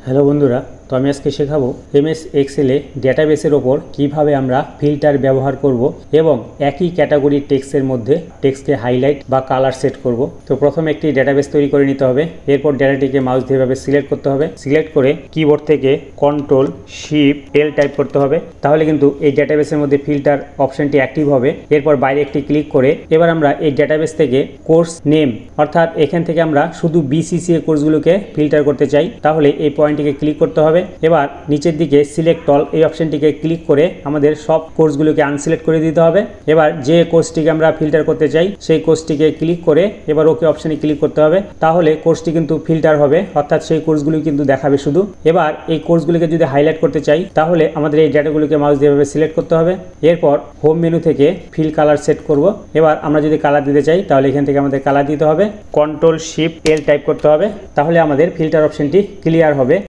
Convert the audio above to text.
Hello বন্ধুরা, তো আমি আজকে শেখাবো এমএস এক্সেলে ডেটাবেসের ওপর কিভাবে আমরা ফিল্টার ব্যবহার করব এবং একই ক্যাটাগরির টেক্সটের মধ্যে টেক্সটকে হাইলাইট বা কালার সেট করব। তো প্রথমে একটি ডেটাবেস তৈরি করে নিতে হবে। এরপর ডেটাটিকে মাউস দিয়ে এভাবে সিলেক্ট করতে হবে। সিলেক্ট করে কিবোর্ড থেকে Ctrl+Shift+L টাইপ করতে হবে, তাহলে কিন্তু এই ডেটাবেসের মধ্যে ফিল্টার অপশনটি অ্যাক্টিভ হবে। এরপর বাইরে একটি ক্লিক করে এবার আমরা এই ডেটাবেস থেকে কোর্স নেম অর্থাৎ এখান থেকে আমরা শুধু BCCA কোর্সগুলোকে ফিল্টার করতে চাই, তাহলে এই পয়েন্টটিকে ক্লিক করতে হবে। এবার নিচের দিকে সিলেক্ট অল এই অপশনটিকে ক্লিক করে আমাদের সব কোর্সগুলোকে আনসিলেক্ট করে দিতে হবে। এবার যে কোর্সটিকে আমরা ফিল্টার করতে চাই সেই কোর্সটিকে ক্লিক করে এবার ওকে অপশনে ক্লিক করতে হবে, তাহলে কোর্সটি কিন্তু ফিল্টার হবে, অর্থাৎ সেই কোর্সগুলি কিন্তু দেখাবে শুধু। এবার এই কোর্সগুলিকে যদি হাইলাইট করতে চাই তাহলে আমাদের এই ডেটাগুলোকে মাউস দিয়ে এভাবে সিলেক্ট করতে হবে। এরপর হোম মেনু থেকে ফিল কালার সেট করব। এবার আমরা যদি কালার দিতে চাই তাহলে এখান থেকে আমাদের কালার দিতে হবে, Ctrl+Shift+L টাইপ করতে হবে, তাহলে আমাদের ফিল্টার অপশনটি ক্লিয়ার হবে।